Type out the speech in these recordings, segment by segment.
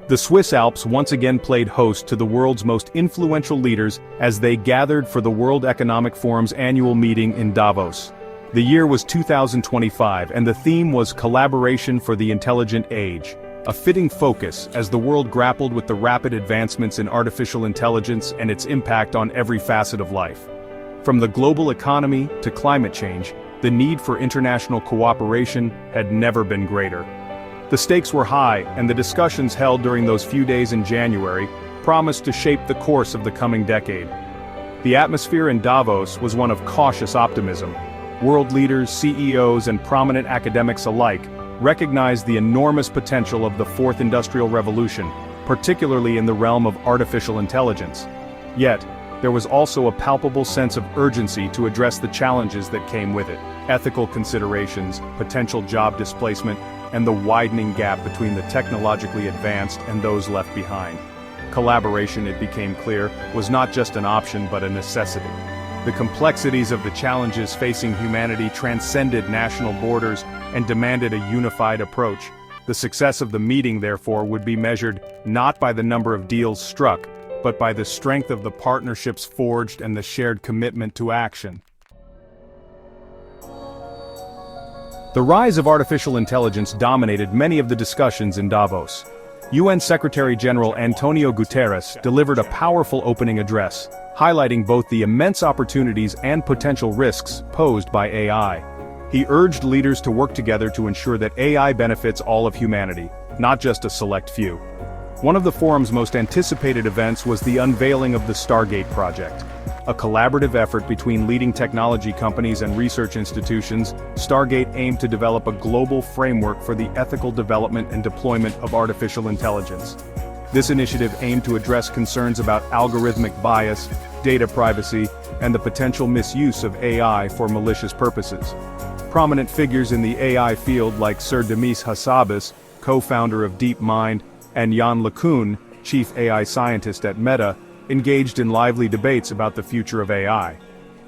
The Swiss Alps once again played host to the world's most influential leaders as they gathered for the World Economic Forum's annual meeting in Davos. The year was 2025 and the theme was Collaboration for the Intelligent Age, a fitting focus as the world grappled with the rapid advancements in artificial intelligence and its impact on every facet of life. From the global economy to climate change, the need for international cooperation had never been greater. The stakes were high, and the discussions held during those few days in January promised to shape the course of the coming decade. The atmosphere in Davos was one of cautious optimism. World leaders, CEOs, and prominent academics alike recognized the enormous potential of the Fourth Industrial Revolution, particularly in the realm of artificial intelligence. Yet, there was also a palpable sense of urgency to address the challenges that came with it. Ethical considerations, potential job displacement, and the widening gap between the technologically advanced and those left behind. Collaboration, it became clear, was not just an option but a necessity. The complexities of the challenges facing humanity transcended national borders and demanded a unified approach. The success of the meeting, therefore, would be measured not by the number of deals struck, but by the strength of the partnerships forged and the shared commitment to action. The rise of artificial intelligence dominated many of the discussions in Davos. UN Secretary-General Antonio Guterres delivered a powerful opening address, highlighting both the immense opportunities and potential risks posed by AI. He urged leaders to work together to ensure that AI benefits all of humanity, not just a select few. One of the forum's most anticipated events was the unveiling of the Stargate project. A collaborative effort between leading technology companies and research institutions, Stargate aimed to develop a global framework for the ethical development and deployment of artificial intelligence. This initiative aimed to address concerns about algorithmic bias, data privacy, and the potential misuse of AI for malicious purposes. Prominent figures in the AI field like Sir Demis Hassabis, co-founder of DeepMind, and Yann LeCun, chief AI scientist at Meta, engaged in lively debates about the future of AI.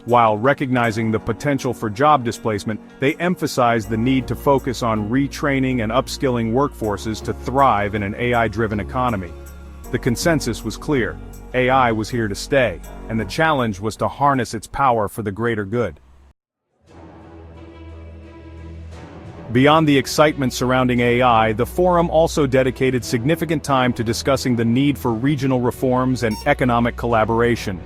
While recognizing the potential for job displacement, they emphasized the need to focus on retraining and upskilling workforces to thrive in an AI-driven economy. The consensus was clear: AI was here to stay, and the challenge was to harness its power for the greater good. Beyond the excitement surrounding AI, the forum also dedicated significant time to discussing the need for regional reforms and economic collaboration.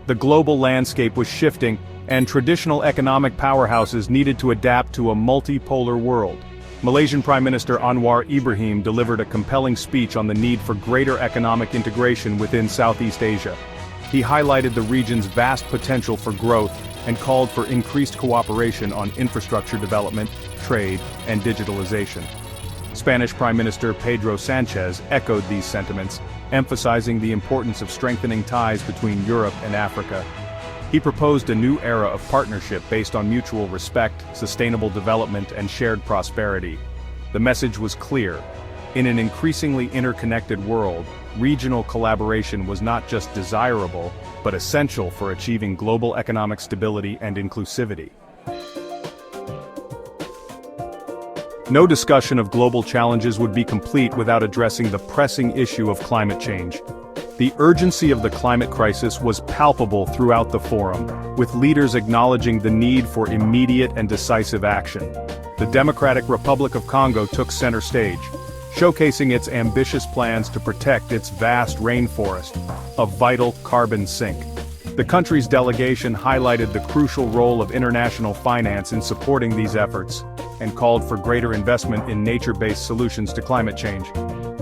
The global landscape was shifting, and traditional economic powerhouses needed to adapt to a multipolar world. Malaysian Prime Minister Anwar Ibrahim delivered a compelling speech on the need for greater economic integration within Southeast Asia. He highlighted the region's vast potential for growth and called for increased cooperation on infrastructure development, trade, and digitalization. Spanish Prime Minister Pedro Sanchez echoed these sentiments, emphasizing the importance of strengthening ties between Europe and Africa. He proposed a new era of partnership based on mutual respect, sustainable development, and shared prosperity. The message was clear: in an increasingly interconnected world, regional collaboration was not just desirable, but essential for achieving global economic stability and inclusivity. No discussion of global challenges would be complete without addressing the pressing issue of climate change. The urgency of the climate crisis was palpable throughout the forum, with leaders acknowledging the need for immediate and decisive action. The Democratic Republic of Congo took center stage, showcasing its ambitious plans to protect its vast rainforest, a vital carbon sink. The country's delegation highlighted the crucial role of international finance in supporting these efforts, and called for greater investment in nature-based solutions to climate change.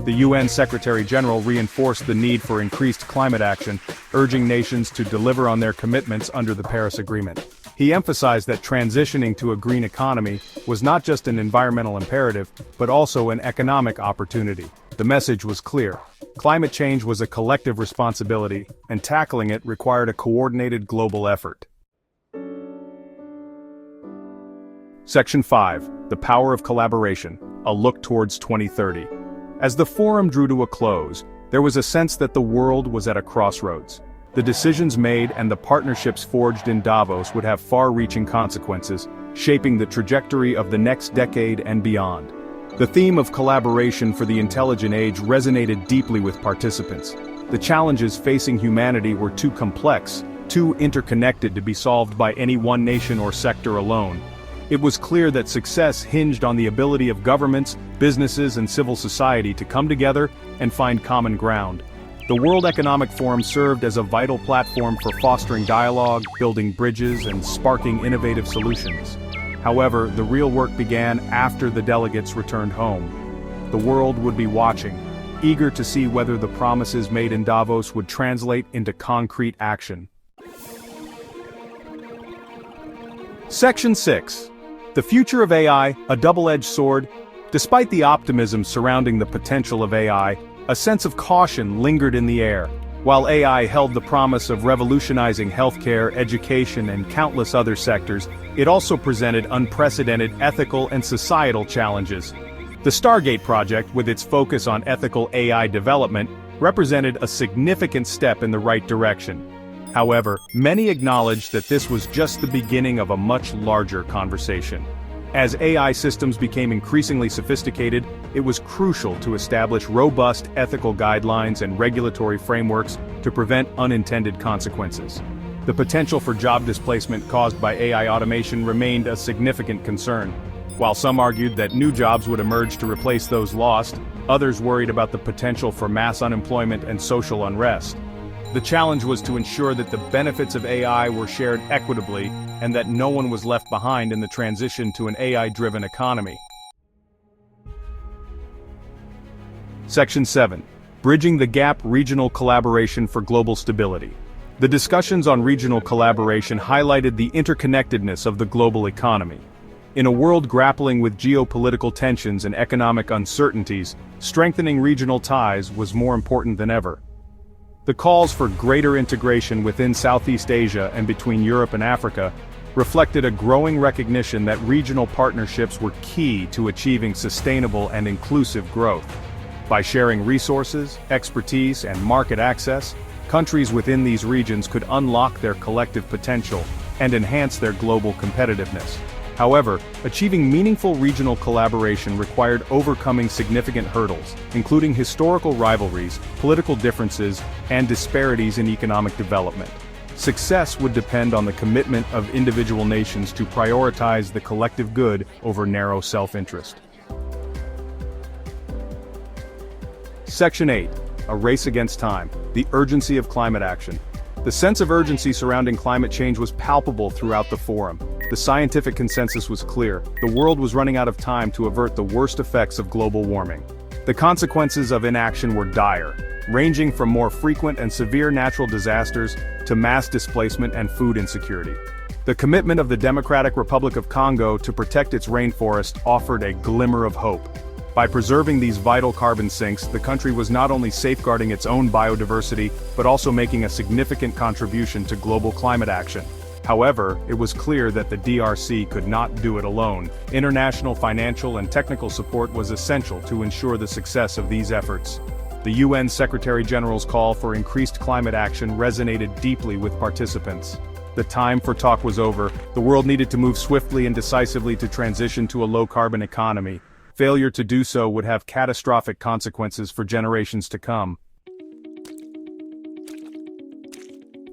The UN Secretary-General reinforced the need for increased climate action, urging nations to deliver on their commitments under the Paris Agreement. He emphasized that transitioning to a green economy was not just an environmental imperative, but also an economic opportunity. The message was clear: climate change was a collective responsibility, and tackling it required a coordinated global effort. Section 5. The Power of Collaboration, a Look Towards 2030. As the forum drew to a close, there was a sense that the world was at a crossroads. The decisions made and the partnerships forged in Davos would have far-reaching consequences, shaping the trajectory of the next decade and beyond. The theme of collaboration for the intelligent age resonated deeply with participants. The challenges facing humanity were too complex, too interconnected to be solved by any one nation or sector alone. It was clear that success hinged on the ability of governments, businesses, and civil society to come together and find common ground. The World Economic Forum served as a vital platform for fostering dialogue, building bridges, and sparking innovative solutions. However, the real work began after the delegates returned home. The world would be watching, eager to see whether the promises made in Davos would translate into concrete action. Section 6. The future of AI, a double-edged sword. Despite the optimism surrounding the potential of AI, a sense of caution lingered in the air. While AI held the promise of revolutionizing healthcare, education, and countless other sectors, it also presented unprecedented ethical and societal challenges. The Stargate project, with its focus on ethical AI development, represented a significant step in the right direction. However, many acknowledged that this was just the beginning of a much larger conversation. As AI systems became increasingly sophisticated, it was crucial to establish robust ethical guidelines and regulatory frameworks to prevent unintended consequences. The potential for job displacement caused by AI automation remained a significant concern. While some argued that new jobs would emerge to replace those lost, others worried about the potential for mass unemployment and social unrest. The challenge was to ensure that the benefits of AI were shared equitably and that no one was left behind in the transition to an AI-driven economy. Section 7. Bridging the Gap: Regional Collaboration for Global Stability. The discussions on regional collaboration highlighted the interconnectedness of the global economy. In a world grappling with geopolitical tensions and economic uncertainties, strengthening regional ties was more important than ever. The calls for greater integration within Southeast Asia and between Europe and Africa reflected a growing recognition that regional partnerships were key to achieving sustainable and inclusive growth. By sharing resources, expertise, and market access, countries within these regions could unlock their collective potential and enhance their global competitiveness. However, achieving meaningful regional collaboration required overcoming significant hurdles, including historical rivalries, political differences, and disparities in economic development. Success would depend on the commitment of individual nations to prioritize the collective good over narrow self-interest. Section 8. A race against time: the urgency of climate action. The sense of urgency surrounding climate change was palpable throughout the forum. The scientific consensus was clear: the world was running out of time to avert the worst effects of global warming. The consequences of inaction were dire, ranging from more frequent and severe natural disasters to mass displacement and food insecurity. The commitment of the Democratic Republic of Congo to protect its rainforest offered a glimmer of hope. By preserving these vital carbon sinks, the country was not only safeguarding its own biodiversity, but also making a significant contribution to global climate action. However, it was clear that the DRC could not do it alone. International financial and technical support was essential to ensure the success of these efforts. The UN Secretary-General's call for increased climate action resonated deeply with participants. The time for talk was over. The world needed to move swiftly and decisively to transition to a low-carbon economy. Failure to do so would have catastrophic consequences for generations to come.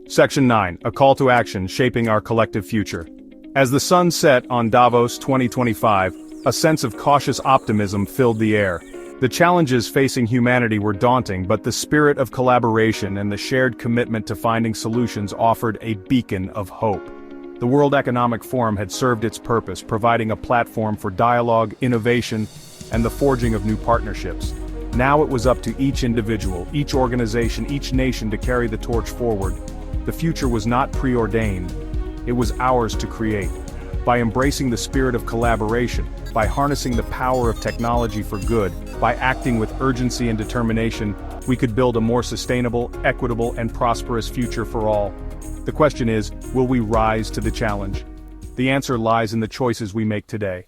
Section 9. A call to action: shaping our collective future. As the sun set on Davos 2025, a sense of cautious optimism filled the air. The challenges facing humanity were daunting, but the spirit of collaboration and the shared commitment to finding solutions offered a beacon of hope. The World Economic Forum had served its purpose, providing a platform for dialogue, innovation, and the forging of new partnerships. Now it was up to each individual, each organization, each nation to carry the torch forward. The future was not preordained. It was ours to create. By embracing the spirit of collaboration, by harnessing the power of technology for good, by acting with urgency and determination, we could build a more sustainable, equitable, and prosperous future for all. The question is, will we rise to the challenge? The answer lies in the choices we make today.